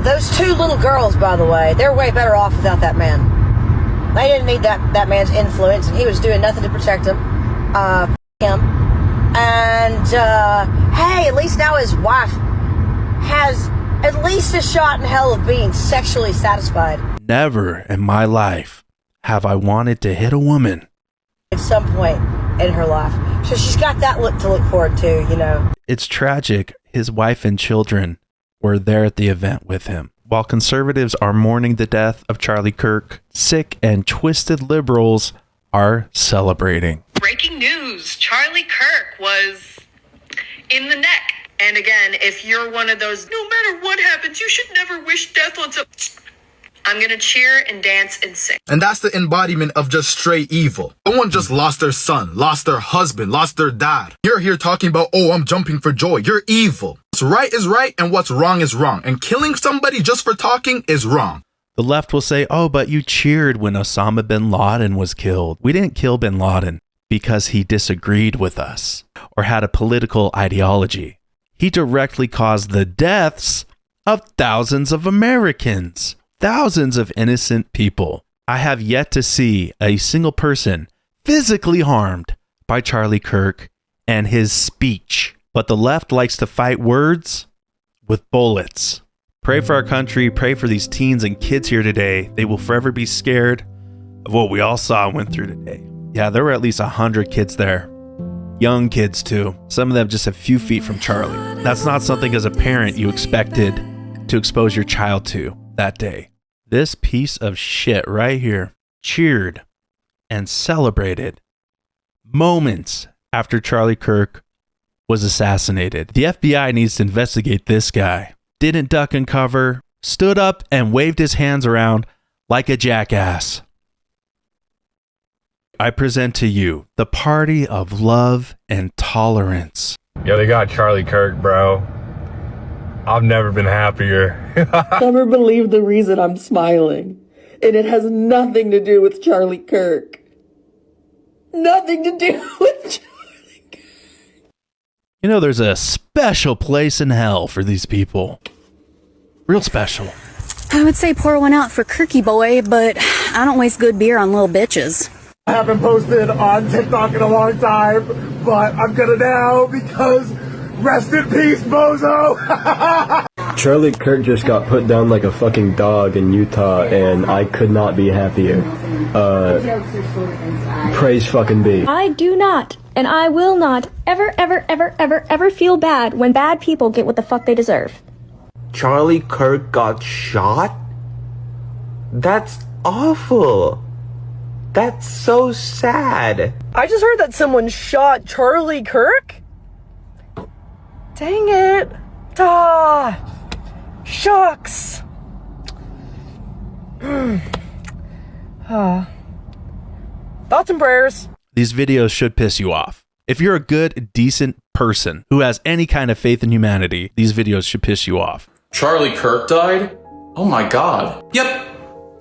Those two little girls, by the way, they're way better off without that man. They didn't need that man's influence, and he was doing nothing to protect them. Him. And, hey, at least now his wife has at least a shot in hell of being sexually satisfied. Never in my life have I wanted to hit a woman. At some point in her life. So she's got that to look forward to, you know. It's tragic. His wife and children were there at the event with him. While conservatives are mourning the death of Charlie Kirk, sick and twisted liberals are celebrating. Breaking news, Charlie Kirk was in the neck. And again, if you're one of those, no matter what happens, you should never wish death on someone, I'm gonna cheer and dance and sing. And that's the embodiment of just straight evil. Someone just lost their son, lost their husband, lost their dad. You're here talking about, oh, I'm jumping for joy. You're evil. What's right is right and what's wrong is wrong. And killing somebody just for talking is wrong. The left will say, oh, but you cheered when Osama bin Laden was killed. We didn't kill bin Laden because he disagreed with us or had a political ideology. He directly caused the deaths of thousands of Americans, thousands of innocent people. I have yet to see a single person physically harmed by Charlie Kirk and his speech. But the left likes to fight words with bullets. Pray for our country. Pray for these teens and kids here today. They will forever be scared of what we all saw and went through today. Yeah, there were at least 100 kids there. Young kids too. Some of them just a few feet from Charlie. That's not something as a parent you expected to expose your child to that day. This piece of shit right here cheered and celebrated moments after Charlie Kirk was assassinated. The FBI needs to investigate this guy. Didn't duck and cover, stood up and waved his hands around like a jackass. I present to you the party of love and tolerance. Yo, they got Charlie Kirk, bro. I've never been happier. Never believe the reason I'm smiling. And it has nothing to do with Charlie Kirk. Nothing to do with Charlie Kirk. You know, there's a special place in hell for these people. Real special. I would say pour one out for Kirky boy, but I don't waste good beer on little bitches. I haven't posted on TikTok in a long time, but I'm gonna now because rest in peace, bozo! Charlie Kirk just got put down like a fucking dog in Utah, and I could not be happier. Praise fucking be. I do not, and I will not, ever feel bad when bad people get what the fuck they deserve. Charlie Kirk got shot? That's awful. That's so sad. I just heard that someone shot Charlie Kirk? Dang it. Shucks. Thoughts and prayers. These videos should piss you off. If you're a good, decent person who has any kind of faith in humanity, these videos should piss you off. Charlie Kirk died? Oh my god. Yep.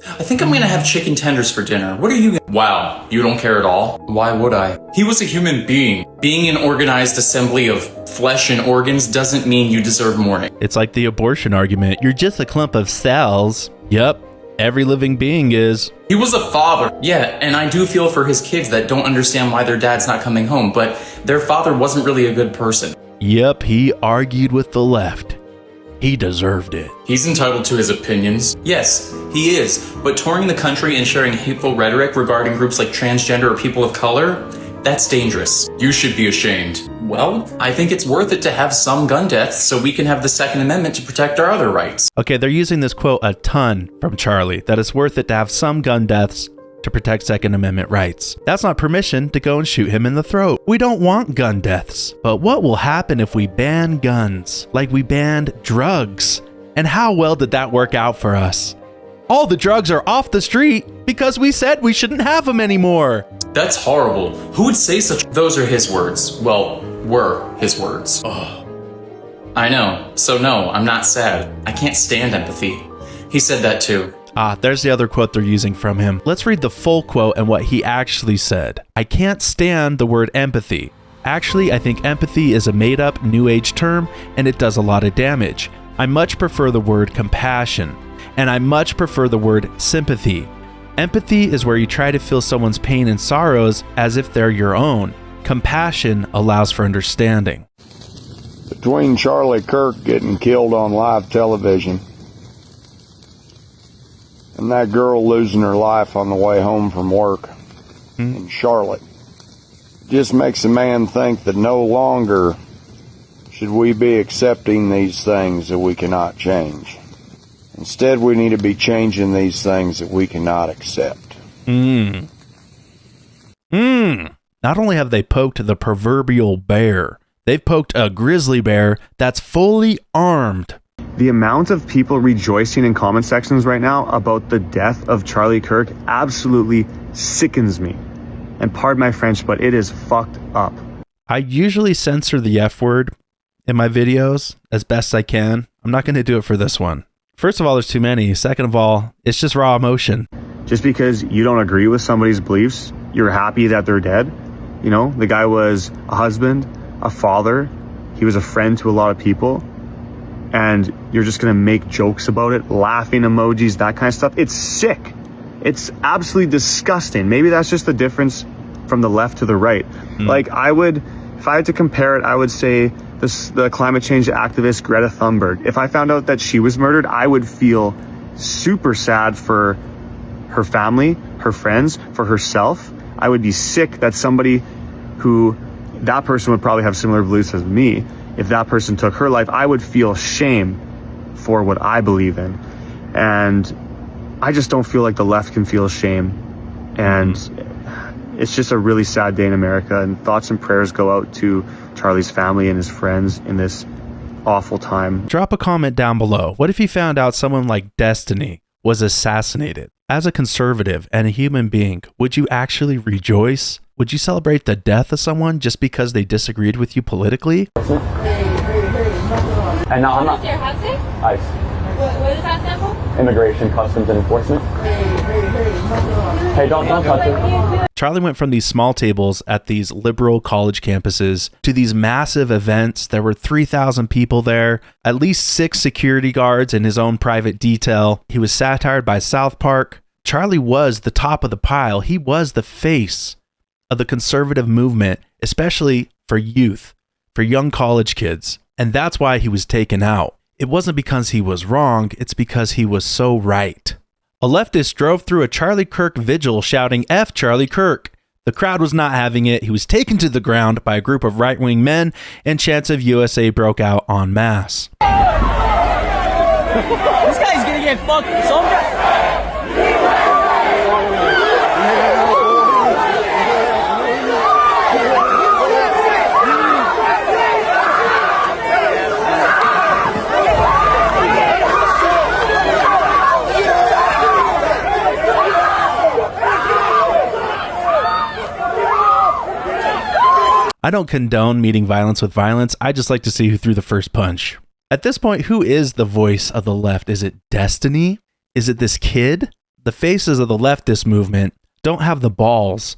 I think I'm gonna have chicken tenders for dinner. What are you? Wow, you don't care at all? Why would I? He was a human being. Being an organized assembly of flesh and organs doesn't mean you deserve mourning. It's like the abortion argument. You're just a clump of cells. Yep, every living being is. He was a father. Yeah, and I do feel for his kids that don't understand why their dad's not coming home, but their father wasn't really a good person. Yep, he argued with the left. He deserved it. He's entitled to his opinions. Yes, he is. But touring the country and sharing hateful rhetoric regarding groups like transgender or people of color, that's dangerous. You should be ashamed. Well, I think it's worth it to have some gun deaths so we can have the Second Amendment to protect our other rights. Okay, they're using this quote a ton from Charlie, that it's worth it to have some gun deaths to protect Second Amendment rights. That's not permission to go and shoot him in the throat. We don't want gun deaths. But what will happen if we ban guns, like we banned drugs? And how well did that work out for us? All the drugs are off the street because we said we shouldn't have them anymore. That's horrible. Who would say such? Those are his words. Well, were his words. Oh. I know. So no, I'm not sad. I can't stand empathy. He said that too. There's the other quote they're using from him. Let's read the full quote and what he actually said. I can't stand the word empathy. Actually, I think empathy is a made-up New Age term and it does a lot of damage. I much prefer the word compassion, and I much prefer the word sympathy. Empathy is where you try to feel someone's pain and sorrows as if they're your own. Compassion allows for understanding. Between Charlie Kirk getting killed on live television and that girl losing her life on the way home from work in Charlotte, just makes a man think that no longer should we be accepting these things that we cannot change. Instead, we need to be changing these things that we cannot accept. Not only have they poked the proverbial bear, they've poked a grizzly bear that's fully armed. The amount of people rejoicing in comment sections right now about the death of Charlie Kirk absolutely sickens me. And pardon my French, but it is fucked up. I usually censor the F word in my videos as best I can. I'm not going to do it for this one. First of all, there's too many. Second of all, it's just raw emotion. Just because you don't agree with somebody's beliefs, you're happy that they're dead. You know, the guy was a husband, a father. He was a friend to a lot of people. And you're just going to make jokes about it, laughing emojis, that kind of stuff. It's sick. It's absolutely disgusting. Maybe that's just the difference from the left to the right. Like, if I had to compare it, I would say the climate change activist Greta Thunberg. If I found out that she was murdered, I would feel super sad for her family, her friends, for herself. I would be sick that somebody that person would probably have similar beliefs as me. If that person took her life, I would feel shame for what I believe in. And I just don't feel like the left can feel shame. And it's just a really sad day in America. And thoughts and prayers go out to Charlie's family and his friends in this awful time. Drop a comment down below. What if you found out someone like Destiny was assassinated? As a conservative and a human being, would you actually rejoice? Would you celebrate the death of someone just because they disagreed with you politically? And no, I'm not. ICE. What is that sample? Immigration, Customs, and Enforcement. Hey, don't touch it. Charlie went from these small tables at these liberal college campuses to these massive events. There were 3,000 people there, at least 6 security guards in his own private detail. He was satired by South Park. Charlie was the top of the pile. He was the face of the conservative movement, especially for youth, for young college kids. And that's why he was taken out. It wasn't because he was wrong, it's because he was so right. A leftist drove through a Charlie Kirk vigil shouting, "F Charlie Kirk." The crowd was not having it. He was taken to the ground by a group of right-wing men, and chants of USA broke out en masse. This guy's gonna get fucked. I don't condone meeting violence with violence. I just like to see who threw the first punch. At this point, who is the voice of the left? Is it Destiny? Is it this kid? The faces of the leftist movement don't have the balls,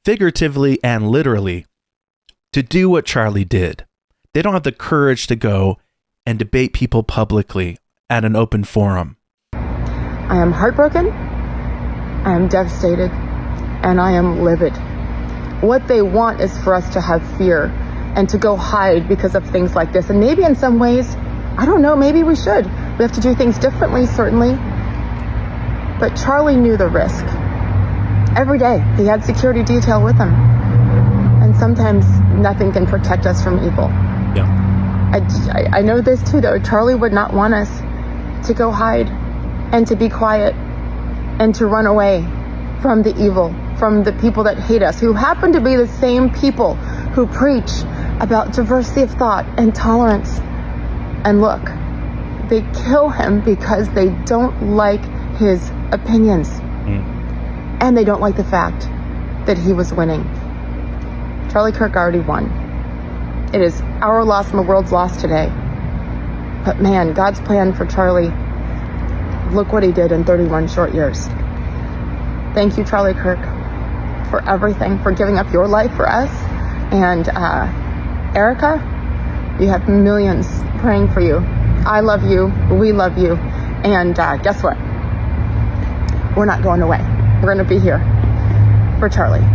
figuratively and literally, to do what Charlie did. They don't have the courage to go and debate people publicly at an open forum. I am heartbroken, I am devastated, and I am livid. What they want is for us to have fear and to go hide because of things like this. And maybe in some ways, I don't know, maybe we should. We have to do things differently, certainly. But Charlie knew the risk. Every day, he had security detail with him. And sometimes nothing can protect us from evil. Yeah. I know this too, though. Charlie would not want us to go hide and to be quiet and to run away from the evil, from the people that hate us, who happen to be the same people who preach about diversity of thought and tolerance. And look, they kill him because they don't like his opinions. And they don't like the fact that he was winning. Charlie Kirk already won. It is our loss and the world's loss today. But man, God's plan for Charlie, look what he did in 31 short years. Thank you, Charlie Kirk, for everything, for giving up your life for us. And Erica, you have millions praying for you. I love you. We love you. And guess what? We're not going away. We're going to be here for Charlie.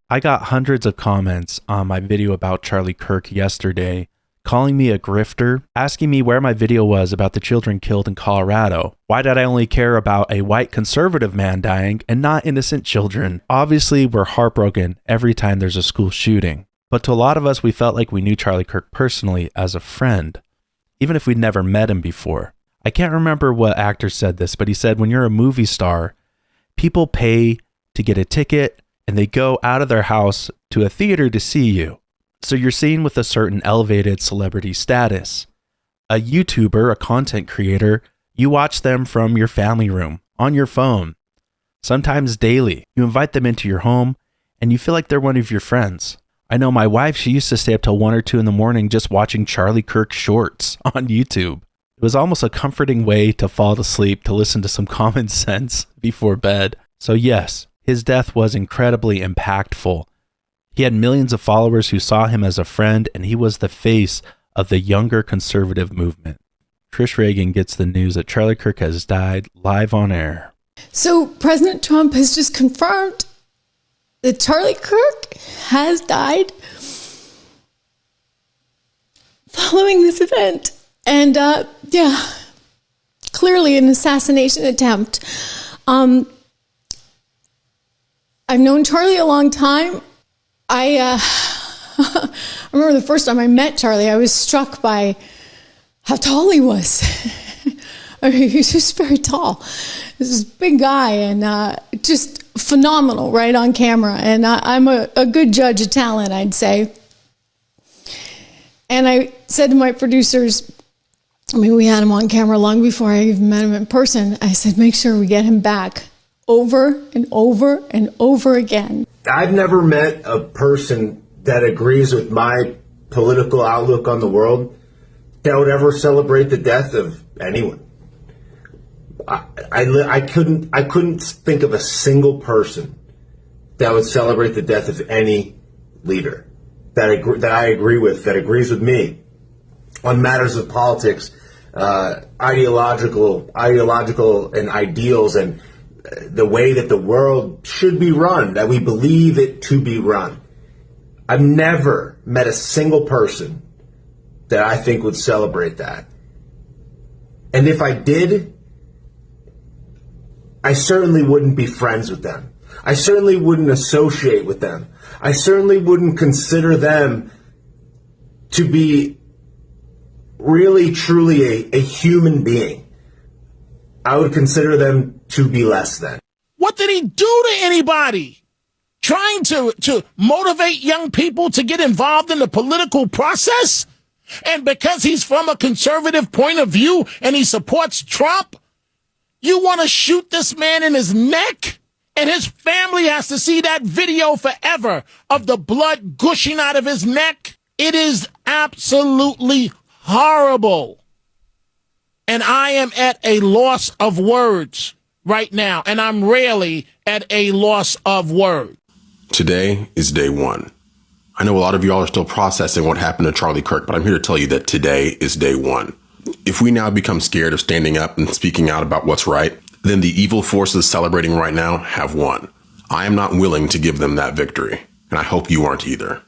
I got hundreds of comments on my video about Charlie Kirk yesterday, calling me a grifter, asking me where my video was about the children killed in Colorado. Why did I only care about a white conservative man dying and not innocent children? Obviously, we're heartbroken every time there's a school shooting. But to a lot of us, we felt like we knew Charlie Kirk personally as a friend, even if we'd never met him before. I can't remember what actor said this, but he said when you're a movie star, people pay to get a ticket and they go out of their house to a theater to see you. So you're seen with a certain elevated celebrity status. A YouTuber, a content creator, you watch them from your family room, on your phone, sometimes daily. You invite them into your home and you feel like they're one of your friends. I know my wife, she used to stay up till 1 or 2 in the morning just watching Charlie Kirk shorts on YouTube. It was almost a comforting way to fall asleep, to listen to some common sense before bed. So yes, his death was incredibly impactful. He had millions of followers who saw him as a friend, and he was the face of the younger conservative movement. Trish Reagan gets the news that Charlie Kirk has died live on air. So President Trump has just confirmed that Charlie Kirk has died following this event. And clearly an assassination attempt. I've known Charlie a long time. I remember the first time I met Charlie, I was struck by how tall he was. I mean, he was just very tall. This is a big guy and just phenomenal right on camera. And I'm a good judge of talent, I'd say. And I said to my producers, I mean, we had him on camera long before I even met him in person. I said, make sure we get him back over and over and over again. I've never met a person that agrees with my political outlook on the world that would ever celebrate the death of anyone. I couldn't think of a single person that would celebrate the death of any leader that I agree with, that agrees with me on matters of politics, ideological and ideals, and the way that the world should be run, that we believe it to be run. I've never met a single person that I think would celebrate that. And if I did, I certainly wouldn't be friends with them. I certainly wouldn't associate with them. I certainly wouldn't consider them to be really, truly a human being. I would consider them to be less than. What did he do to anybody? Trying to motivate young people to get involved in the political process? And because he's from a conservative point of view and he supports Trump, you want to shoot this man in his neck? And his family has to see that video forever of the blood gushing out of his neck? It is absolutely horrible. And I am at a loss of words right now. And I'm rarely at a loss of words. Today is day one. I know a lot of y'all are still processing what happened to Charlie Kirk, but I'm here to tell you that today is day one. If we now become scared of standing up and speaking out about what's right, then the evil forces celebrating right now have won. I am not willing to give them that victory, and I hope you aren't either.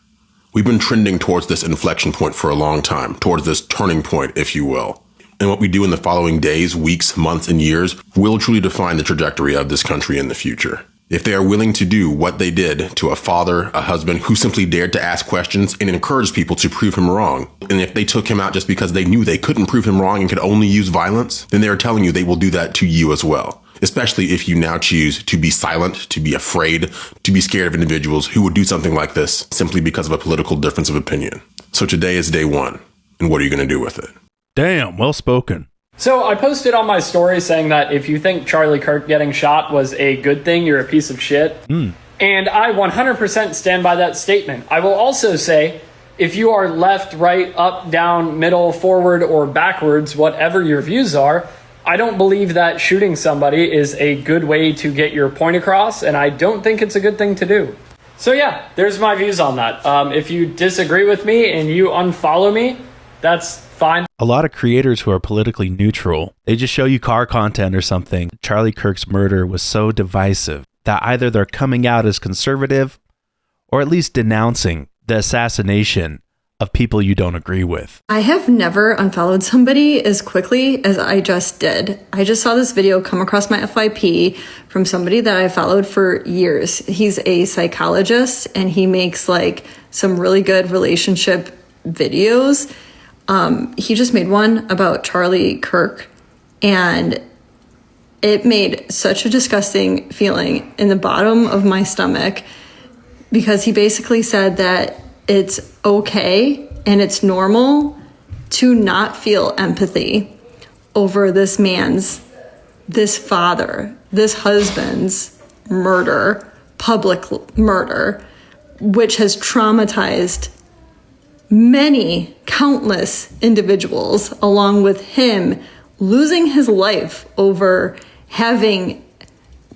We've been trending towards this inflection point for a long time, towards this turning point, if you will. And what we do in the following days, weeks, months, and years will truly define the trajectory of this country in the future. If they are willing to do what they did to a father, a husband who simply dared to ask questions and encouraged people to prove him wrong, and if they took him out just because they knew they couldn't prove him wrong and could only use violence, then they are telling you they will do that to you as well. Especially if you now choose to be silent, to be afraid, to be scared of individuals who would do something like this simply because of a political difference of opinion. So today is day one, and what are you going to do with it? Damn, well spoken. So I posted on my story saying that if you think Charlie Kirk getting shot was a good thing, you're a piece of shit. And I 100% stand by that statement. I will also say, if you are left, right, up, down, middle, forward, or backwards, whatever your views are, I don't believe that shooting somebody is a good way to get your point across, and I don't think it's a good thing to do. So yeah, there's my views on that. If you disagree with me and you unfollow me, that's find a lot of creators who are politically neutral, they just show you car content or something. Charlie Kirk's murder was so divisive that either they're coming out as conservative or at least denouncing the assassination of people you don't agree with. I have never unfollowed somebody as quickly as I just did. I just saw this video come across my FYP from somebody that I followed for years. He's a psychologist and he makes like some really good relationship videos. He just made one about Charlie Kirk and it made such a disgusting feeling in the bottom of my stomach because he basically said that it's okay and it's normal to not feel empathy over this man's, this father, this husband's murder, public murder, which has traumatized many, countless individuals, along with him losing his life over having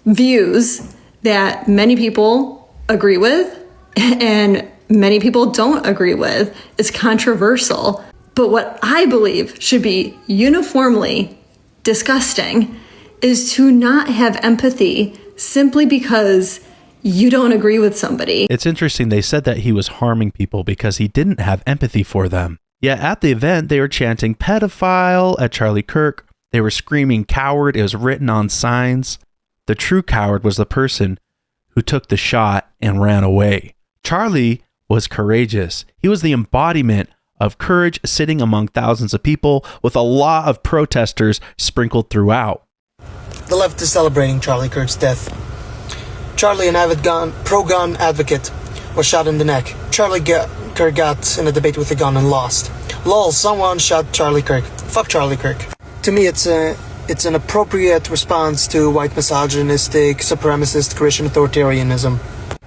views that many people agree with and many people don't agree with. It's controversial. But what I believe should be uniformly disgusting is to not have empathy simply because you don't agree with somebody. It's interesting. They said that he was harming people because he didn't have empathy for them. Yet at the event, they were chanting pedophile at Charlie Kirk. They were screaming coward. It was written on signs. The true coward was the person who took the shot and ran away. Charlie was courageous. He was the embodiment of courage, sitting among thousands of people with a lot of protesters sprinkled throughout. The left is celebrating Charlie Kirk's death. Charlie, an avid pro-gun advocate, was shot in the neck. Charlie Kirk got in a debate with a gun and lost. Lol, someone shot Charlie Kirk. Fuck Charlie Kirk. To me, it's an appropriate response to white misogynistic, supremacist Christian authoritarianism.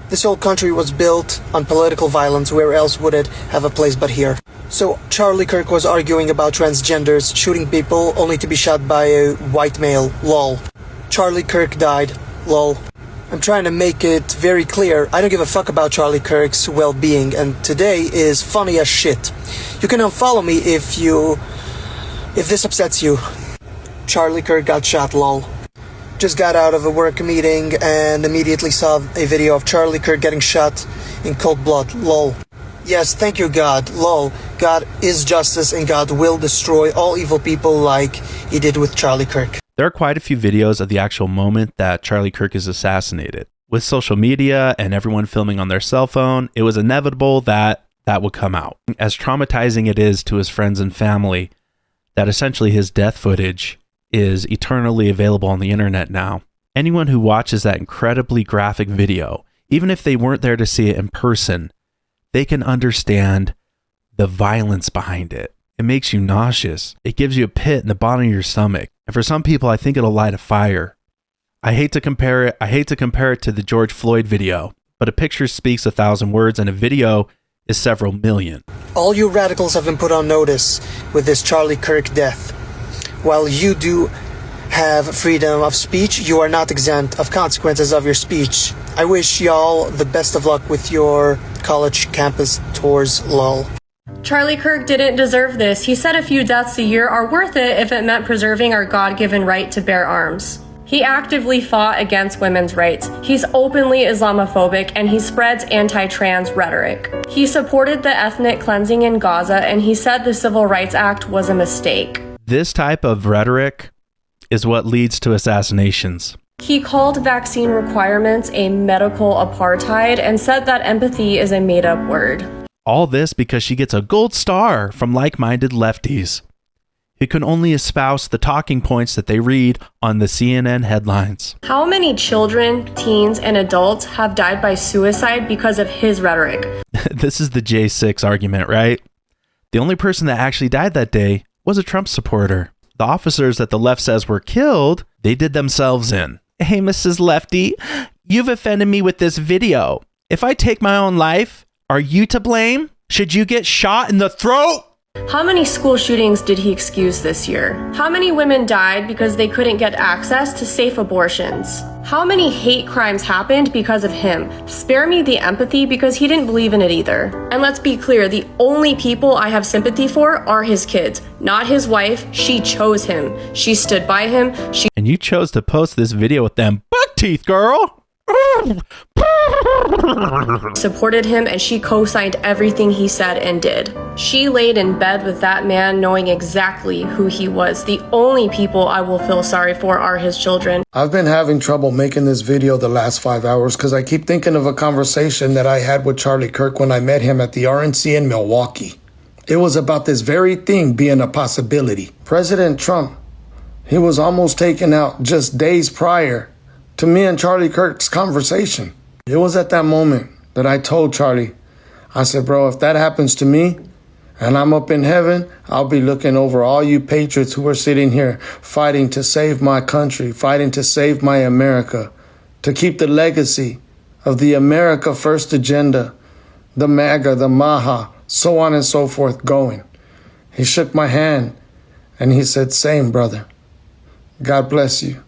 This whole country was built on political violence. Where else would it have a place but here? So Charlie Kirk was arguing about transgenders shooting people only to be shot by a white male. Lol. Charlie Kirk died. Lol. I'm trying to make it very clear. I don't give a fuck about Charlie Kirk's well-being, and today is funny as shit. You can unfollow me if this upsets you. Charlie Kirk got shot. Lol. Just got out of a work meeting and immediately saw a video of Charlie Kirk getting shot in cold blood. Lol. Yes, thank you, God. Lol. God is justice and God will destroy all evil people like he did with Charlie Kirk. There are quite a few videos of the actual moment that Charlie Kirk is assassinated. With social media and everyone filming on their cell phone, it was inevitable that that would come out. As traumatizing it is to his friends and family, that essentially his death footage is eternally available on the internet now. Anyone who watches that incredibly graphic video, even if they weren't there to see it in person, they can understand the violence behind it. It makes you nauseous. It gives you a pit in the bottom of your stomach. And for some people, I think it'll light a fire. I hate to compare it to the George Floyd video, but a picture speaks 1,000 words and a video is several million. All you radicals have been put on notice with this Charlie Kirk death. While you do have freedom of speech, you are not exempt of consequences of your speech. I wish y'all the best of luck with your college campus tours. Lol. Charlie Kirk didn't deserve this. He said a few deaths a year are worth it if it meant preserving our God-given right to bear arms. He actively fought against women's rights. He's openly Islamophobic and he spreads anti-trans rhetoric. He supported the ethnic cleansing in Gaza and he said the Civil Rights Act was a mistake. This type of rhetoric is what leads to assassinations. He called vaccine requirements a medical apartheid and said that empathy is a made-up word. All this because she gets a gold star from like-minded lefties who can only espouse the talking points that they read on the CNN headlines. How many children, teens, and adults have died by suicide because of his rhetoric? This is the J6 argument, right? The only person that actually died that day was a Trump supporter. The officers that the left says were killed, they did themselves in. Hey, Mrs. Lefty, you've offended me with this video. If I take my own life, are you to blame? Should you get shot in the throat? How many school shootings did he excuse this year? How many women died because they couldn't get access to safe abortions? How many hate crimes happened because of him? Spare me the empathy because he didn't believe in it either. And let's be clear, the only people I have sympathy for are his kids, not his wife. She chose him. She stood by him. And you chose to post this video with them buck teeth, girl. Supported him, and she co-signed everything he said and did. She laid in bed with that man knowing exactly who he was. The only people I will feel sorry for are his children. I've been having trouble making this video the last 5 hours because I keep thinking of a conversation that I had with Charlie Kirk when I met him at the RNC in Milwaukee. It was about this very thing being a possibility. President Trump, he was almost taken out just days prior to me and Charlie Kirk's conversation. It was at that moment that I told Charlie, I said, bro, if that happens to me and I'm up in heaven, I'll be looking over all you patriots who are sitting here fighting to save my country, fighting to save my America, to keep the legacy of the America First agenda, the MAGA, the MAHA, so on and so forth going. He shook my hand and he said, same, brother. God bless you.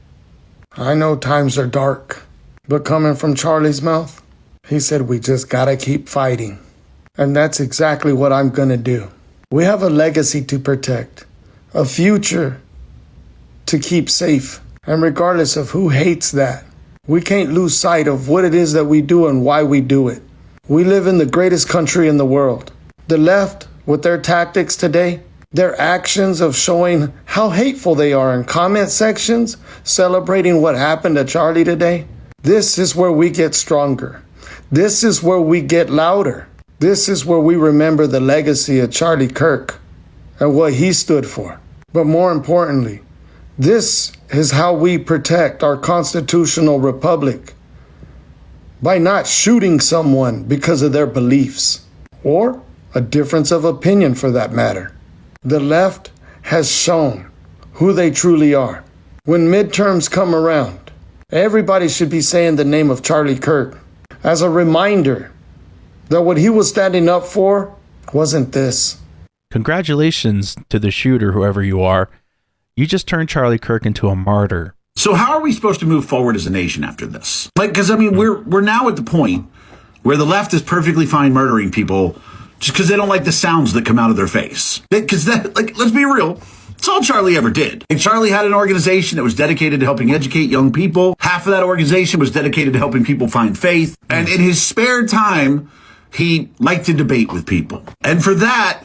I know times are dark, but coming from Charlie's mouth, he said, we just gotta keep fighting. And that's exactly what I'm gonna do. We have a legacy to protect, a future to keep safe. And regardless of who hates that, we can't lose sight of what it is that we do and why we do it. We live in the greatest country in the world. The left, with their tactics today, their actions of showing how hateful they are in comment sections, celebrating what happened to Charlie today. This is where we get stronger. This is where we get louder. This is where we remember the legacy of Charlie Kirk and what he stood for. But more importantly, this is how we protect our constitutional republic by not shooting someone because of their beliefs or a difference of opinion for that matter. The left has shown who they truly are. When midterms come around, everybody should be saying the name of Charlie Kirk as a reminder that what he was standing up for wasn't this. Congratulations to the shooter, whoever you are. You just turned Charlie Kirk into a martyr. So how are we supposed to move forward as a nation after this? Like, because I mean, we're now at the point where the left is perfectly fine murdering people just because they don't like the sounds that come out of their face. Because that, like, let's be real, it's all Charlie ever did. And Charlie had an organization that was dedicated to helping educate young people. Half of that organization was dedicated to helping people find faith. And in his spare time, he liked to debate with people. And for that,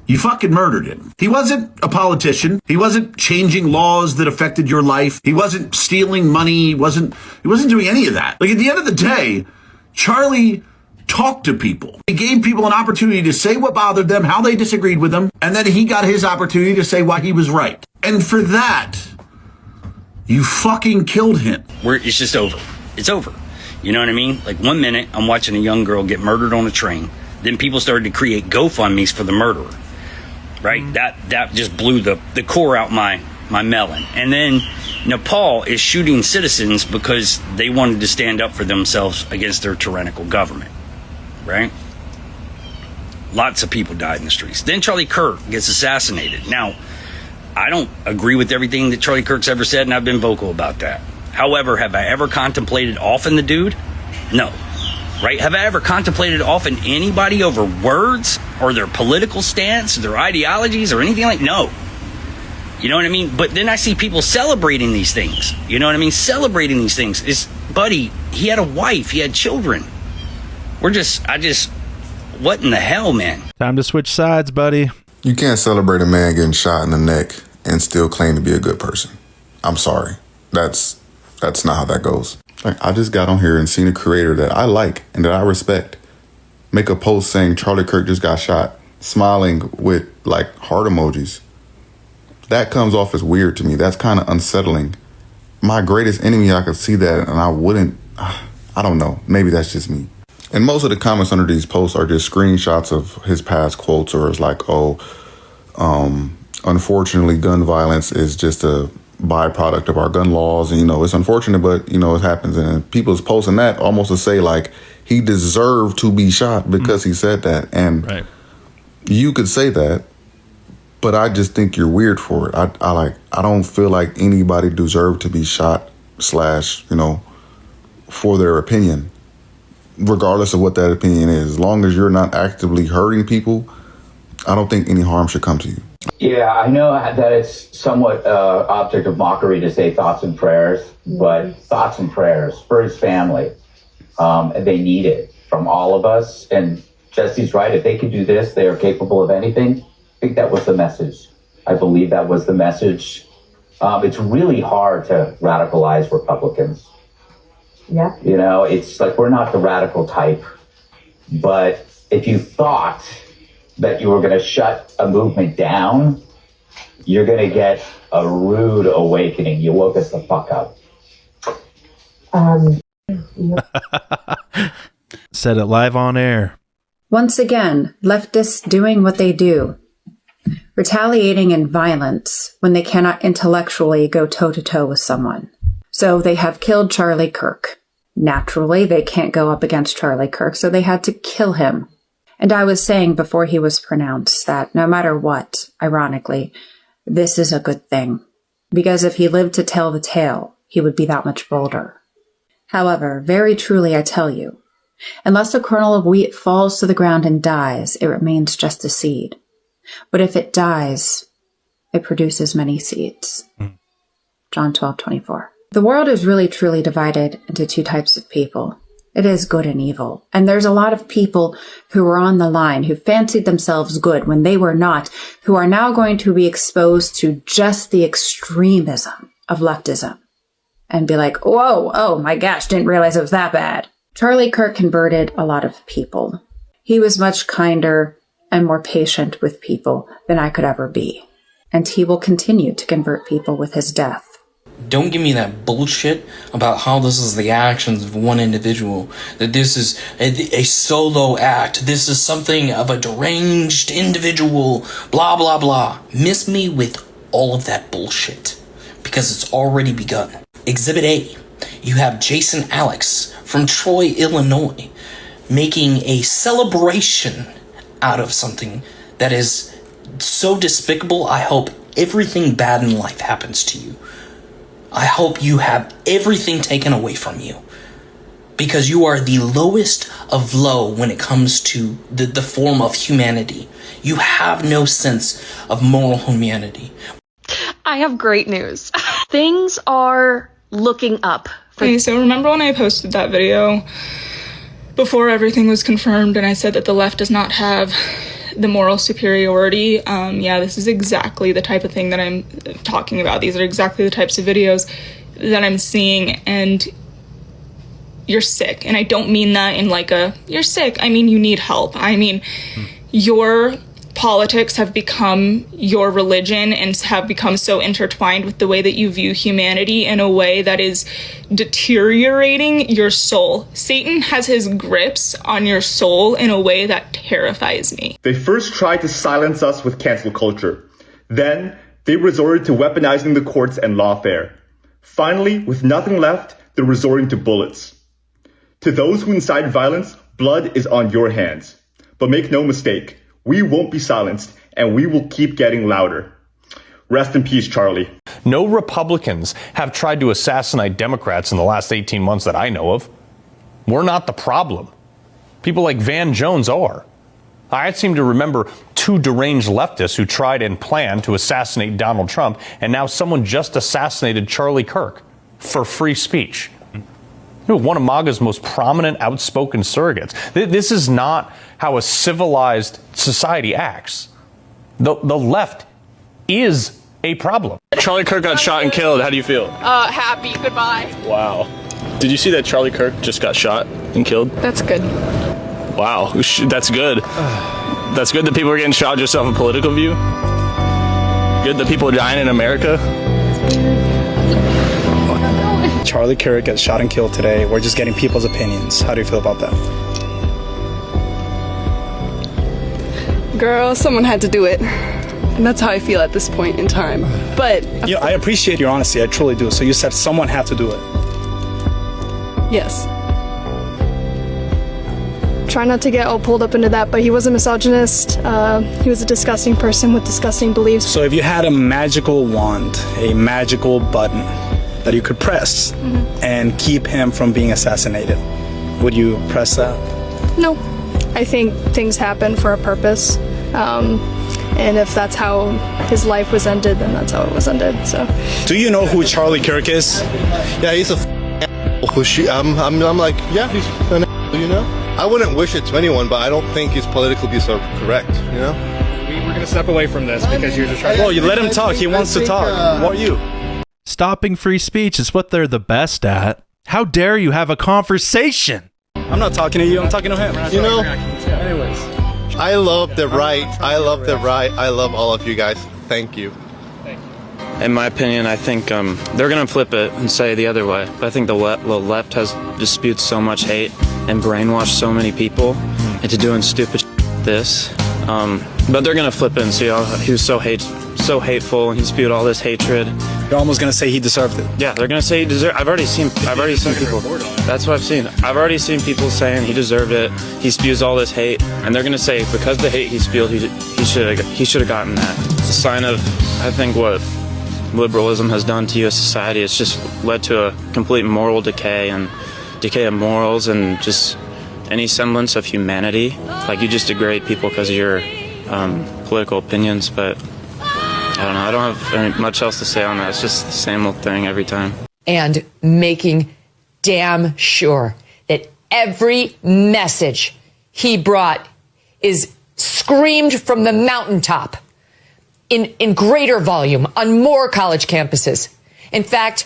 you fucking murdered him. He wasn't a politician. He wasn't changing laws that affected your life. He wasn't stealing money. He wasn't doing any of that. Like, at the end of the day, Charlie talked to people. He gave people an opportunity to say what bothered them, how they disagreed with him, and then he got his opportunity to say why he was right. And for that, you fucking killed him. It's just over. It's over. You know what I mean? Like, 1 minute, I'm watching a young girl get murdered on a train. Then people started to create GoFundMes for the murderer. Right? That just blew the core out my melon. And then Nepal is shooting citizens because they wanted to stand up for themselves against their tyrannical government. Right? Lots of people died in the streets. Then Charlie Kirk gets assassinated. Now, I don't agree with everything that Charlie Kirk's ever said, and I've been vocal about that. However, have I ever contemplated offing the dude? No. Right? Have I ever contemplated offing anybody over words or their political stance, or their ideologies, or anything like? No. You know what I mean? But then I see people celebrating these things. You know what I mean? Celebrating these things. Buddy, he had a wife, he had children. What in the hell, man? Time to switch sides, buddy. You can't celebrate a man getting shot in the neck and still claim to be a good person. I'm sorry. That's not how that goes. Like, I just got on here and seen a creator that I like and that I respect make a post saying Charlie Kirk just got shot, smiling with like heart emojis. That comes off as weird to me. That's kind of unsettling. My greatest enemy, I could see that and I wouldn't, I don't know. Maybe that's just me. And most of the comments under these posts are just screenshots of his past quotes, or it's like, unfortunately, gun violence is just a byproduct of our gun laws. And, it's unfortunate, but, it happens. And people's posting that almost to say, like, he deserved to be shot because he said that. And you could say that, But I just think you're weird for it. I don't feel like anybody deserved to be shot / for their opinion, regardless of what that opinion is. As long as you're not actively hurting people, I don't think any harm should come to you. Yeah, I know that it's somewhat object of mockery to say thoughts and prayers, but thoughts and prayers for his family. They need it from all of us. And Jesse's right. If they can do this, they are capable of anything. I think that was the message. I believe that was the message. It's really hard to radicalize Republicans. Yeah. It's like we're not the radical type. But if you thought that you were going to shut a movement down, you're going to get a rude awakening. You woke us the fuck up. Said it live on air. Once again, leftists doing what they do. Retaliating in violence when they cannot intellectually go toe-to-toe with someone. So they have killed Charlie Kirk. Naturally, they can't go up against Charlie Kirk, so they had to kill him. And I was saying before he was pronounced that no matter what, ironically, this is a good thing. Because if he lived to tell the tale, he would be that much bolder. However, very truly I tell you, unless a kernel of wheat falls to the ground and dies, it remains just a seed. But if it dies, it produces many seeds. John 12:24. The world is really truly divided into two types of people. It is good and evil. And there's a lot of people who were on the line, who fancied themselves good when they were not, who are now going to be exposed to just the extremism of leftism. And be like, whoa, oh my gosh, didn't realize it was that bad. Charlie Kirk converted a lot of people. He was much kinder and more patient with people than I could ever be. And he will continue to convert people with his death. Don't give me that bullshit about how this is the actions of one individual, that this is a solo act, this is something of a deranged individual, blah, blah, blah. Miss me with all of that bullshit, because it's already begun. Exhibit A, you have Jason Alex from Troy, Illinois, making a celebration out of something that is so despicable. I hope everything bad in life happens to you. I hope you have everything taken away from you, because you are the lowest of low when it comes to the form of humanity. You have no sense of moral humanity. I have great news. Things are looking up. Okay, so remember when I posted that video before everything was confirmed and I said that the left does not have the moral superiority? Yeah, this is exactly the type of thing that I'm talking about. These are exactly the types of videos that I'm seeing, and you're sick. And I don't mean that in like a, you're sick. I mean, you need help. I mean, your politics have become your religion and have become so intertwined with the way that you view humanity in a way that is deteriorating your soul. Satan has his grips on your soul in a way that terrifies me. They first tried to silence us with cancel culture. Then they resorted to weaponizing the courts and lawfare. Finally, with nothing left, they're resorting to bullets. To those who incite violence, blood is on your hands. But make no mistake, we won't be silenced, and we will keep getting louder. Rest in peace, Charlie. No Republicans have tried to assassinate Democrats in the last 18 months that I know of. We're not the problem. People like Van Jones are. I seem to remember 2 deranged leftists who tried and planned to assassinate Donald Trump, and now someone just assassinated Charlie Kirk for free speech. One of MAGA's most prominent, outspoken surrogates. This is not how a civilized society acts. The left is a problem. Charlie Kirk got shot and killed. How do you feel? Happy. Goodbye. Wow. Did you see that Charlie Kirk just got shot and killed? That's good. Wow. That's good. That's good that people are getting shot just off a political view. Good that people are dying in America. Charlie Kirk gets shot and killed today. We're just getting people's opinions. How do you feel about that? Girl, someone had to do it. And that's how I feel at this point in time. But yeah, I appreciate your honesty. I truly do. So you said someone had to do it. Yes. try not to get all pulled up into that, but he was a misogynist. He was a disgusting person with disgusting beliefs. So if you had a magical wand, a magical button that you could press and keep him from being assassinated, would you press that? No. I think things happen for a purpose. And if that's how his life was ended, then that's how it was ended. So, do you know who Charlie Kirk is? Yeah, he's a I'm like, yeah, he's an you know? I wouldn't wish it to anyone, but I don't think he's politically so correct, you know? We're going to step away from this because you're just trying to... Well, you let him talk. He wants to talk. What are you? Stopping free speech is what they're the best at. How dare you have a conversation? I'm not talking to you. I'm talking to him. You know? Anyways. I love the right. I love the right. I love all of you guys. Thank you. In my opinion, I think they're going to flip it and say the other way. But I think the left has disputed so much hate and brainwashed so many people into doing stupid this. But they're going to flip it and see how he was so hateful and he spewed all this hatred. You're almost going to say he deserved it. Yeah, they're going to say he deserved. I've already seen people. That's what I've seen. I've already seen people saying he deserved it. He spews all this hate, and they're going to say because the hate he spewed, he should have gotten that. It's a sign of, I think, what liberalism has done to U.S. society. It's just led to a complete moral decay and decay of morals and just any semblance of humanity. Like, you just degrade people because of your political opinions, but I don't know. I don't have much else to say on that. It's just the same old thing every time. And making damn sure that every message he brought is screamed from the mountaintop in greater volume on more college campuses. In fact,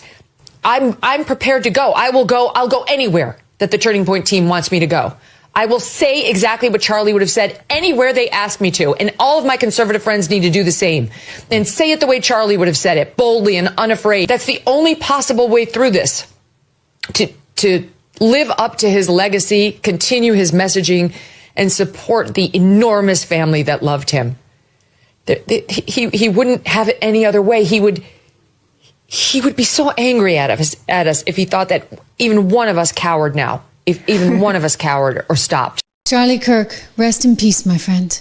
I'm prepared to go. I'll go anywhere that the Turning Point team wants me to go. I will say exactly what Charlie would have said anywhere they ask me to. And all of my conservative friends need to do the same. And say it the way Charlie would have said it, boldly and unafraid. That's the only possible way through this. To live up to his legacy, continue his messaging, and support the enormous family that loved him. He wouldn't have it any other way. He would be so angry at us if he thought that even one of us cowered now. If even one of us cowered or stopped. Charlie Kirk, rest in peace, my friend.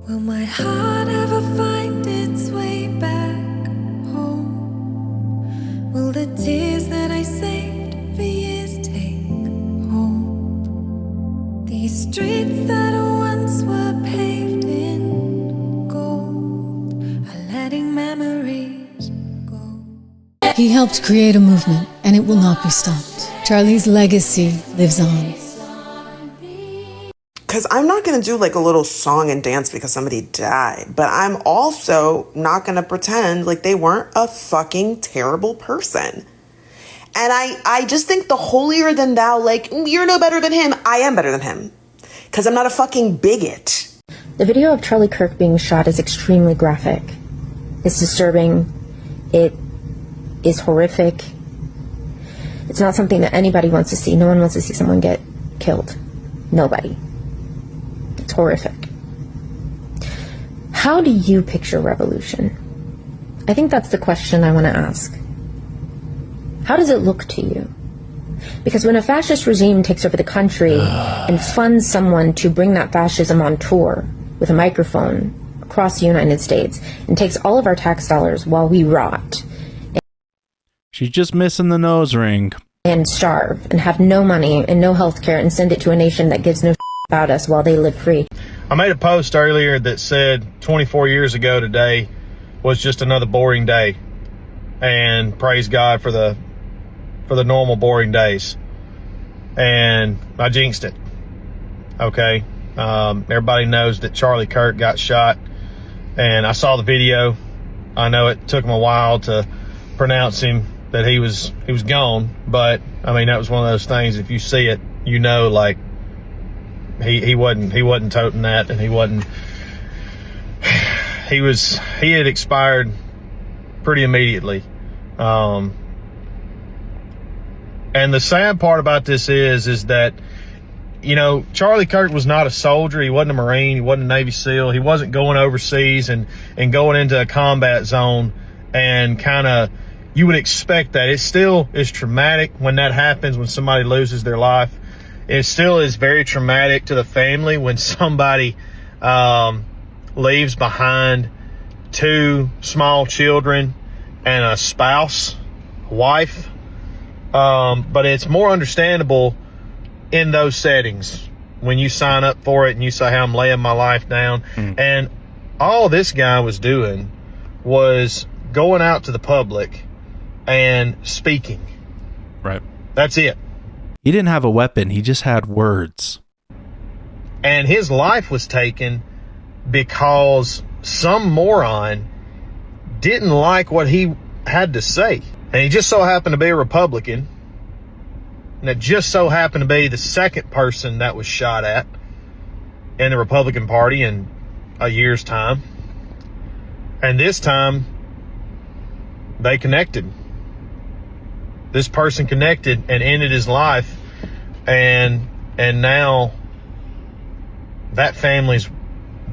Will my heart ever find its way back home? Will the tears that I saved for years take hold? These streets that once were paved in gold are letting memories go. He helped create a movement, and it will not be stopped. Charlie's legacy lives on. Because I'm not going to do like a little song and dance because somebody died, but I'm also not going to pretend like they weren't a fucking terrible person. And I just think the holier than thou, like, you're no better than him. I am better than him. Because I'm not a fucking bigot. The video of Charlie Kirk being shot is extremely graphic. It's disturbing. It is horrific. It's not something that anybody wants to see. No one wants to see someone get killed. Nobody. It's horrific. How do you picture revolution? I think that's the question I want to ask. How does it look to you? Because when a fascist regime takes over the country and funds someone to bring that fascism on tour with a microphone across the United States and takes all of our tax dollars while we rot. She's just missing the nose ring. And starve and have no money and no health care and send it to a nation that gives no about us while they live free. I made a post earlier that said 24 years ago today was just another boring day, and praise God for the normal boring days. And I jinxed it. Okay. Everybody knows that Charlie Kirk got shot, and I saw the video. I know it took him a while to pronounce him that he was gone, but I mean, that was one of those things. If you see it, you know, like, he wasn't toting that, and he had expired pretty immediately. And the sad part about this is that you know, Charlie Kirk was not a soldier. He wasn't a Marine. He wasn't a Navy SEAL. He wasn't going overseas and going into a combat zone and kind of, you would expect that. It still is traumatic when that happens, when somebody loses their life. It still is very traumatic to the family when somebody leaves behind 2 small children and a spouse, wife. But it's more understandable in those settings when you sign up for it and you say, hey, I'm laying my life down. And all this guy was doing was going out to the public and speaking. Right. That's it. He didn't have a weapon. He just had words. And his life was taken because some moron didn't like what he had to say. And he just so happened to be a Republican. And it just so happened to be the second person that was shot at in the Republican Party in a year's time. And this time, they connected. This person connected and ended his life. And now that family's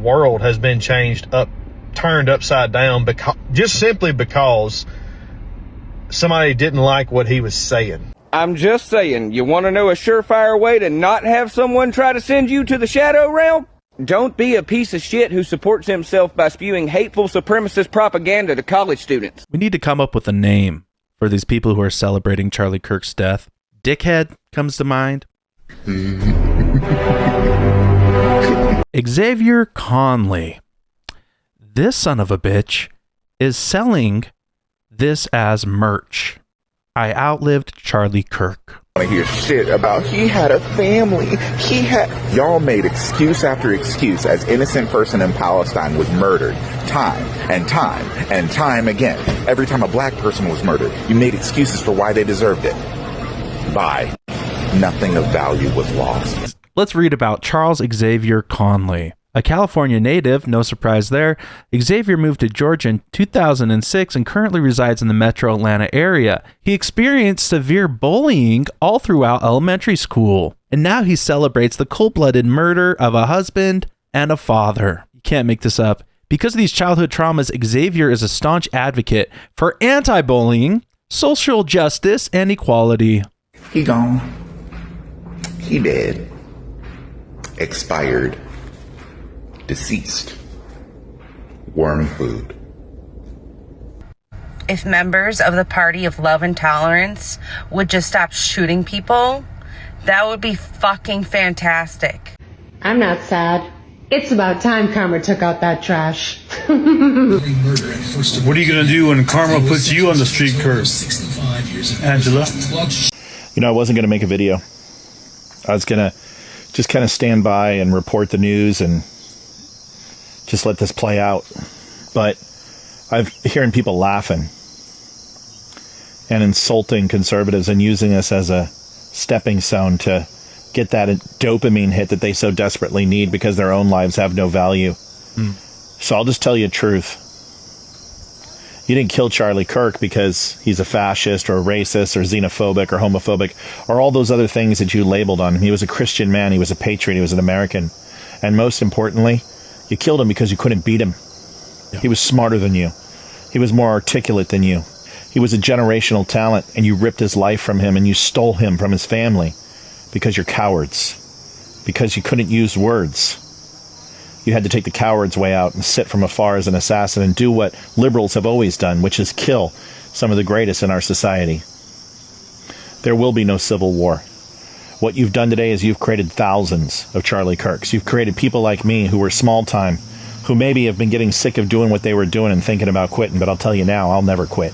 world has been turned upside down just simply because somebody didn't like what he was saying. I'm just saying, you want to know a surefire way to not have someone try to send you to the shadow realm? Don't be a piece of shit who supports himself by spewing hateful supremacist propaganda to college students. We need to come up with a name for these people who are celebrating Charlie Kirk's death. Dickhead comes to mind. Xavier Conley. This son of a bitch is selling this as merch. I outlived Charlie Kirk. I hear shit about he had a family. Y'all made excuse after excuse as innocent person in Palestine was murdered time and time and time again. Every time a black person was murdered, you made excuses for why they deserved it. Bye. Nothing of value was lost. Let's read about Charles Xavier Conley. A California native, no surprise there, Xavier moved to Georgia in 2006 and currently resides in the metro Atlanta area. He experienced severe bullying all throughout elementary school, and now he celebrates the cold-blooded murder of a husband and a father. You can't make this up. Because of these childhood traumas, Xavier is a staunch advocate for anti-bullying, social justice, and equality. He gone. He dead. Expired. Deceased. Worm food. If members of the Party of Love and Tolerance would just stop shooting people, that would be fucking fantastic. I'm not sad. It's about time Karma took out that trash. What are you going to do when Karma puts you on the street curb, Angela? You know, I wasn't going to make a video. I was going to just kind of stand by and report the news and just let this play out. But I'm hearing people laughing and insulting conservatives and using us as a stepping stone to get that dopamine hit that they so desperately need because their own lives have no value. So I'll just tell you the truth. You didn't kill Charlie Kirk because he's a fascist or a racist or xenophobic or homophobic or all those other things that you labeled on him. He was a Christian man. He was a patriot. He was an American. And most importantly, you killed him because you couldn't beat him. Yeah. He was smarter than you. He was more articulate than you. He was a generational talent, and you ripped his life from him and you stole him from his family because you're cowards. Because you couldn't use words. You had to take the coward's way out and sit from afar as an assassin and do what liberals have always done, which is kill some of the greatest in our society. There will be no civil war. What you've done today is you've created thousands of Charlie Kirks. You've created people like me who were small time, who maybe have been getting sick of doing what they were doing and thinking about quitting. But I'll tell you now, I'll never quit.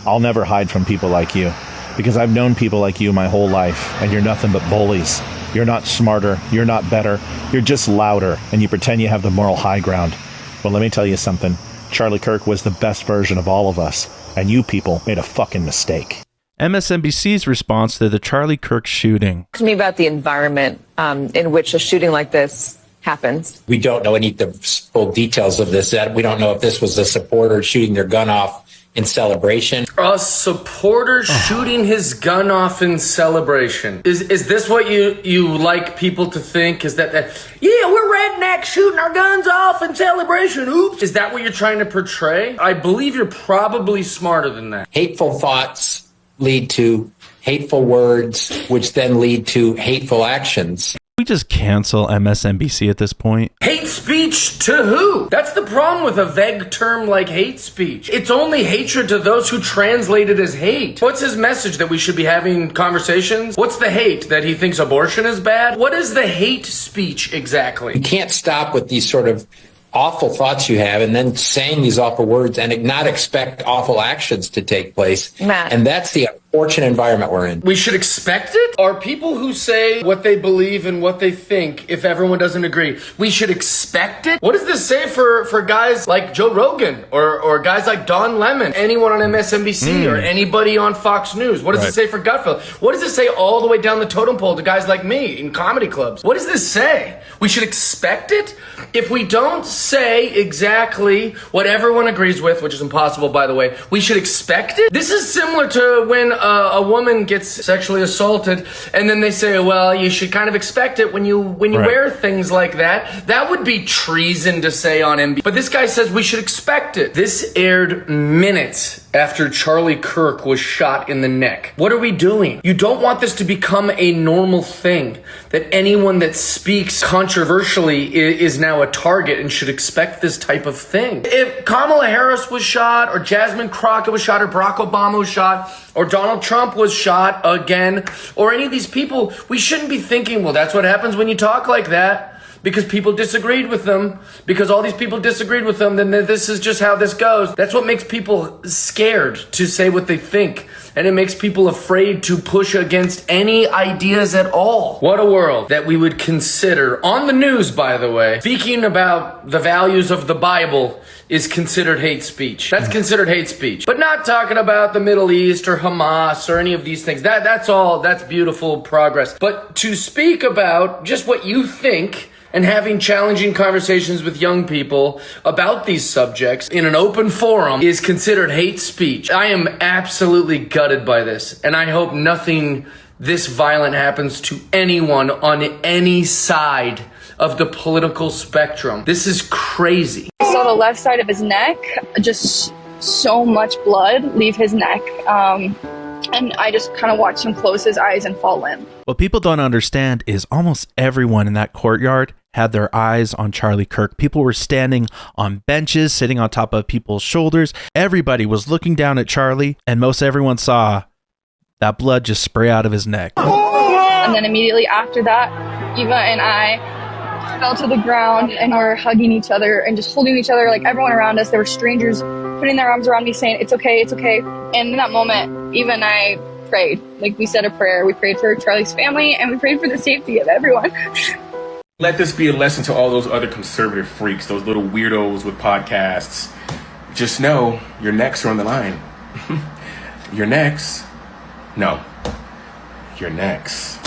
I'll never hide from people like you, because I've known people like you my whole life, and you're nothing but bullies. You're not smarter. You're not better. You're just louder, and you pretend you have the moral high ground. But let me tell you something. Charlie Kirk was the best version of all of us, and you people made a fucking mistake. MSNBC's response to the Charlie Kirk shooting. Talk to me about the environment in which a shooting like this happens. We don't know any of the full details of this. We don't know if this was a supporter shooting their gun off in celebration. A supporter shooting his gun off in celebration. Is this what you like people to think? Is that yeah, we're rednecks shooting our guns off in celebration. Oops. Is that what you're trying to portray? I believe you're probably smarter than that. Hateful thoughts lead to hateful words, which then lead to hateful actions. We just cancel MSNBC at this point. Hate speech to who? That's the problem with a vague term like hate speech. It's only hatred to those who translate it as hate. What's his message? That we should be having conversations? What's the hate? That he thinks abortion is bad? What is the hate speech exactly? You can't stop with these sort of awful thoughts you have and then saying these awful words and not expect awful actions to take place. Matt. And that's the unfortunate environment we're in. We should expect it? Are people who say what they believe and what they think, if everyone doesn't agree, we should expect it? What does this say for guys like Joe Rogan or guys like Don Lemon, anyone on MSNBC or anybody on Fox News? What does it say for Gutfeld? What does it say all the way down the totem pole to guys like me in comedy clubs? What does this say? We should expect it? If we don't say exactly what everyone agrees with, which is impossible, by the way, we should expect it? This is similar to when a woman gets sexually assaulted and then they say, well, you should kind of expect it when you wear things like that. That would be treason to say on MB. But this guy says we should expect it. This aired minutes after Charlie Kirk was shot in the neck. What are we doing? You don't want this to become a normal thing, that anyone that speaks controversially is now a target and should expect this type of thing. If Kamala Harris was shot, or Jasmine Crockett was shot, or Barack Obama was shot, or Donald Trump was shot again, or any of these people, we shouldn't be thinking, well, that's what happens when you talk like that. Because people disagreed with them, because all these people disagreed with them, then this is just how this goes. That's what makes people scared to say what they think. And it makes people afraid to push against any ideas at all. What a world that we would consider, on the news, by the way, speaking about the values of the Bible is considered hate speech. That's considered hate speech. But not talking about the Middle East or Hamas or any of these things. That's beautiful progress. But to speak about just what you think and having challenging conversations with young people about these subjects in an open forum is considered hate speech. I am absolutely gutted by this, and I hope nothing this violent happens to anyone on any side of the political spectrum. This is crazy. I saw the left side of his neck, just so much blood leave his neck. And I just kind of watched him close his eyes and fall limp. What people don't understand is almost everyone in that courtyard had their eyes on Charlie Kirk. People were standing on benches, sitting on top of people's shoulders. Everybody was looking down at Charlie, and most everyone saw that blood just spray out of his neck. And then immediately after that, Eva and I fell to the ground and were hugging each other and just holding each other, like everyone around us. There were strangers putting their arms around me saying, it's okay, it's okay. And in that moment, Eva and I prayed. Like, we said a prayer. We prayed for Charlie's family, and we prayed for the safety of everyone. Let this be a lesson to all those other conservative freaks, those little weirdos with podcasts. Just know your necks are on the line. Your necks. No. Your necks.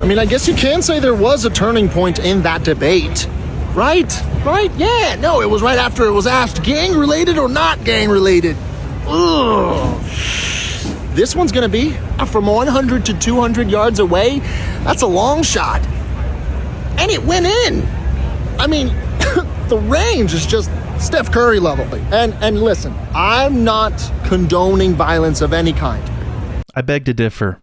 I mean, I guess you can say there was a turning point in that debate. Right? Yeah, no, it was right after it was asked gang-related or not gang-related. Ugh. This one's gonna be from 100 to 200 yards away. That's a long shot. And it went in. I mean, the range is just Steph Curry level. And listen, I'm not condoning violence of any kind. I beg to differ.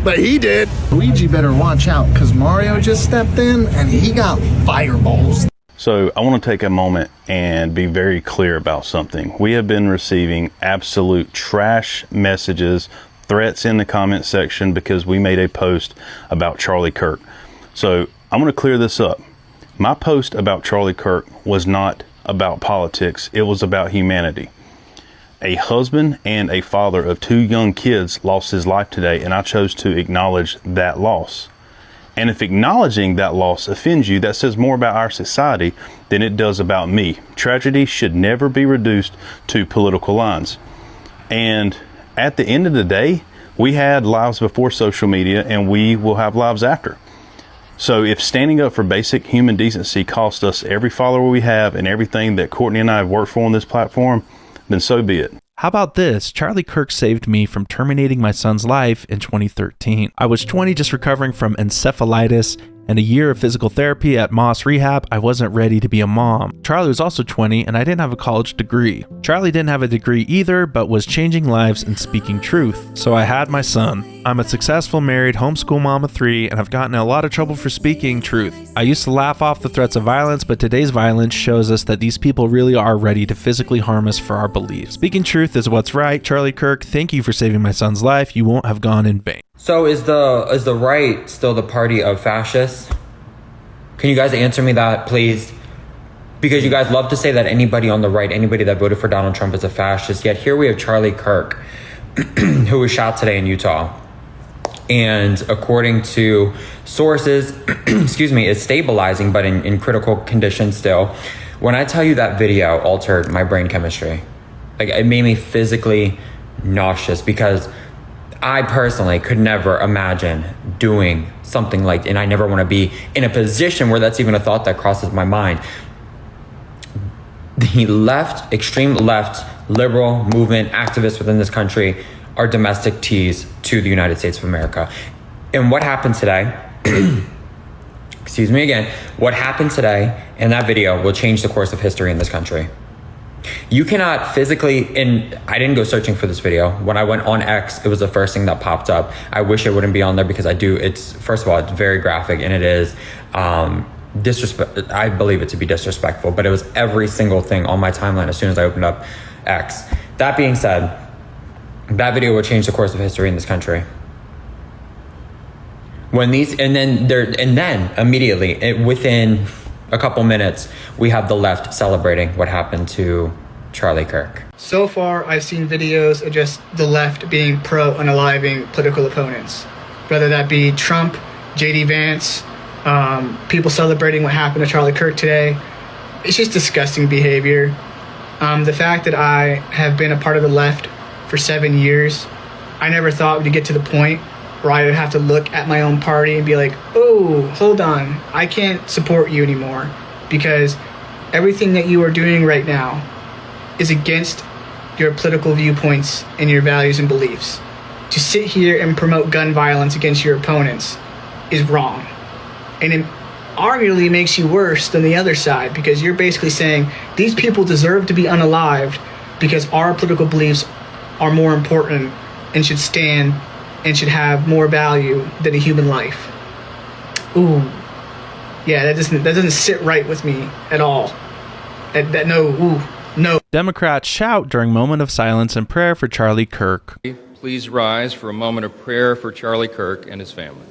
But he did. Luigi better watch out, because Mario just stepped in and he got fireballs. So I want to take a moment and be very clear about something. We have been receiving absolute trash messages, threats in the comment section because we made a post about Charlie Kirk. So I'm going to clear this up. My post about Charlie Kirk was not about politics. It was about humanity. A husband and a father of 2 young kids lost his life today, and I chose to acknowledge that loss. And if acknowledging that loss offends you, that says more about our society than it does about me. Tragedy should never be reduced to political lines. And at the end of the day, we had lives before social media, and we will have lives after. So if standing up for basic human decency cost us every follower we have and everything that Courtney and I have worked for on this platform, then so be it. How about this? Charlie Kirk saved me from terminating my son's life in 2013. I was 20, just recovering from encephalitis and a year of physical therapy at Moss Rehab. I wasn't ready to be a mom. Charlie was also 20 and I didn't have a college degree. Charlie didn't have a degree either, but was changing lives and speaking truth. So I had my son. I'm a successful married homeschool mom of 3 and have gotten in a lot of trouble for speaking truth. I used to laugh off the threats of violence, but today's violence shows us that these people really are ready to physically harm us for our beliefs. Speaking truth is what's right. Charlie Kirk, thank you for saving my son's life. You won't have gone in vain. So is the right still the party of fascists? Can you guys answer me that, please? Because you guys love to say that anybody on the right, anybody that voted for Donald Trump is a fascist. Yet here we have Charlie Kirk, who was shot today in Utah. And according to sources, excuse me, is stabilizing, but in critical condition still. When I tell you that video altered my brain chemistry, like it made me physically nauseous, because I personally could never imagine doing something like, and I never want to be in a position where that's even a thought that crosses my mind. The left, extreme left, liberal movement, activists within this country are domestic teas to the United States of America. And what happened today, excuse me again, what happened today in that video will change the course of history in this country. You cannot physically, and I didn't go searching for this video. When I went on X, it was the first thing that popped up. I wish it wouldn't be on there because it's, first of all, it's very graphic and it is disrespect. I believe it to be disrespectful, but it was every single thing on my timeline as soon as I opened up X. That being said, that video will change the course of history in this country. When these, and then immediately, within a couple minutes, we have the left celebrating what happened to Charlie Kirk. So far, I've seen videos of just the left being pro-unaliving political opponents, whether that be Trump, J.D. Vance, people celebrating what happened to Charlie Kirk today. It's just disgusting behavior. The fact that I have been a part of the left for 7 years, I never thought we'd get to the point where I would have to look at my own party and be like, oh, hold on, I can't support you anymore because everything that you are doing right now is against your political viewpoints and your values and beliefs. To sit here and promote gun violence against your opponents is wrong. And it arguably makes you worse than the other side, because you're basically saying these people deserve to be unalived because our political beliefs are more important and should stand and should have more value than a human life. Ooh, yeah, that doesn't sit right with me at all. No. Democrats shout during moment of silence and prayer for Charlie Kirk. Please rise for a moment of prayer for Charlie Kirk and his family.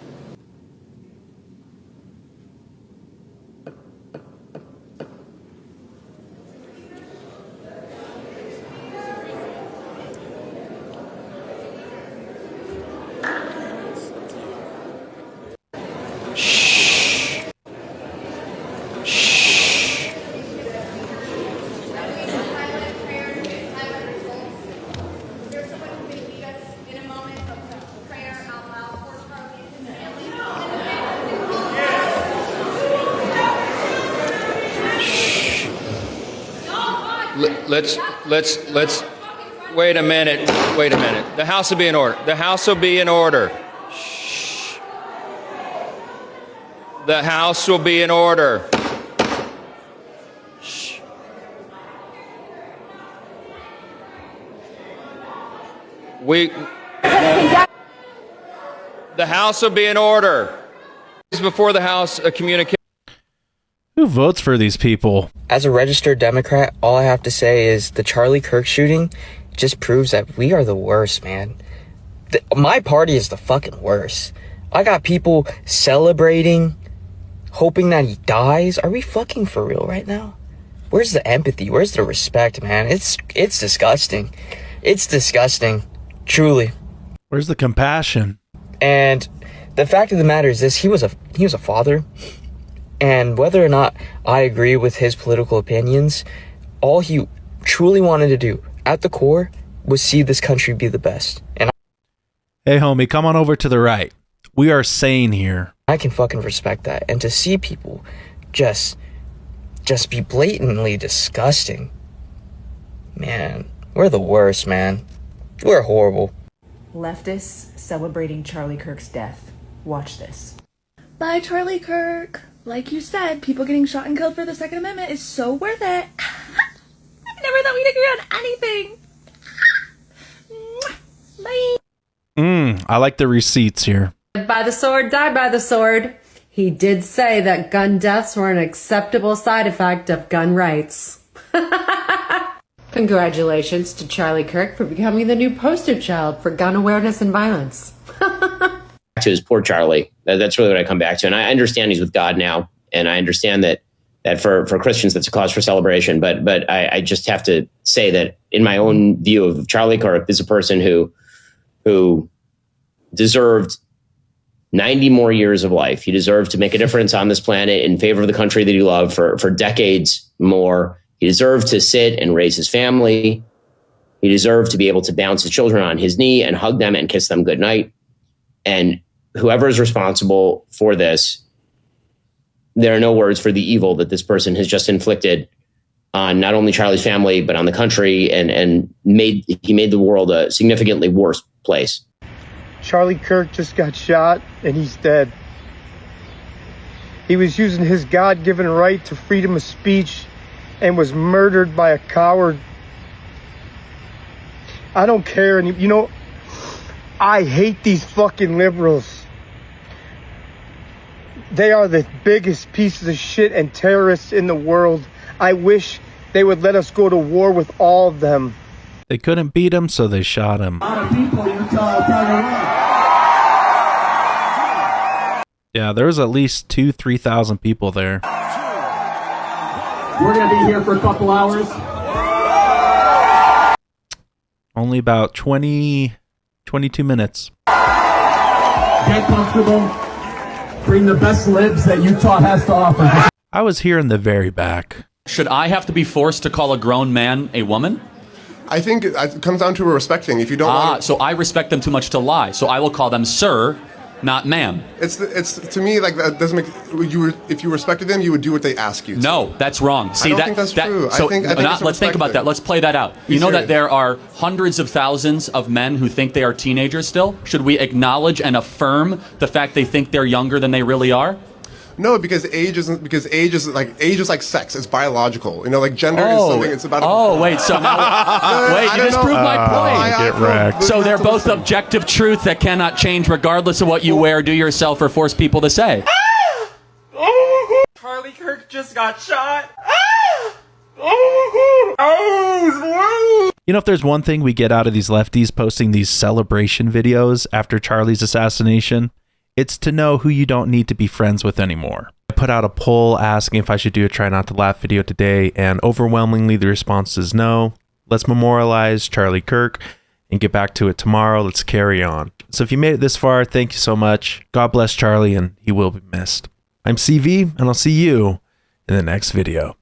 Let's wait a minute. The House will be in order. The House will be in order. Shh. The House will be in order. Shh. The House will be in order. Before the House, a communication. Who votes for these people? As a registered Democrat, all I have to say is the Charlie Kirk shooting just proves that we are the worst, man. My party is the fucking worst. I got people celebrating, hoping that he dies. Are we fucking for real right now? Where's the empathy? Where's the respect, man? It's disgusting. It's disgusting. Truly. Where's the compassion? And the fact of the matter is this, he was a father. And whether or not I agree with his political opinions, all he truly wanted to do at the core was see this country be the best. And hey, homie, come on over to the right. We are sane here. I can fucking respect that. And to see people just be blatantly disgusting, man, We're the worst, man. We're horrible. Leftists celebrating Charlie Kirk's death. Watch this. Bye, Charlie Kirk. Like you said, people getting shot and killed for the Second Amendment is so worth it. I never thought we'd agree on anything. Bye. I like the receipts here. By the sword, die by the sword. He did say that gun deaths were an acceptable side effect of gun rights. Congratulations to Charlie Kirk for becoming the new poster child for gun awareness and violence. To his poor Charlie. That's really what I come back to. And I understand he's with God now. And I understand that for Christians, that's a cause for celebration. But I just have to say that in my own view of Charlie Kirk, this is a person who deserved 90 more years of life. He deserved to make a difference on this planet in favor of the country that he loved for decades more. He deserved to sit and raise his family. He deserved to be able to bounce his children on his knee and hug them and kiss them goodnight. And whoever is responsible for this, there are no words for the evil that this person has just inflicted on not only Charlie's family, but on the country, and he made the world a significantly worse place. Charlie Kirk just got shot and he's dead. He was using his God-given right to freedom of speech and was murdered by a coward. I don't care. And you know, I hate these fucking liberals. They are the biggest pieces of shit and terrorists in the world. I wish they would let us go to war with all of them. They couldn't beat him, so they shot him. Yeah, there was at least 2,000-3,000 people there. We're going to be here for a couple hours. Only about 22 minutes. Get comfortable. Bring the best libs that Utah has to offer. I was here in the very back. Should I have to be forced to call a grown man a woman? I think it comes down to a respect thing. If you don't want so I respect them too much to lie. So I will call them sir, not ma'am. It's to me like that doesn't make if you respected them, you would do what they ask you to. No, that's wrong. See, I don't think that's true. So I think let's think about that. Let's play that out. You know that there are hundreds of thousands of men who think they are teenagers still. Should we acknowledge and affirm the fact they think they're younger than they really are? No, because age is like sex. It's biological. You know, like gender is something. It's about. Wait. So now, wait. You just proved my point. Get wrecked. So they're both objective truth that cannot change regardless of what you wear, do yourself, or force people to say. Charlie Kirk just got shot. You know, if there's one thing we get out of these lefties posting these celebration videos after Charlie's assassination, it's to know who you don't need to be friends with anymore. I put out a poll asking if I should do a Try Not to Laugh video today, and overwhelmingly the response is no. Let's memorialize Charlie Kirk and get back to it tomorrow. Let's carry on. So if you made it this far, thank you so much. God bless Charlie, and he will be missed. I'm CV, and I'll see you in the next video.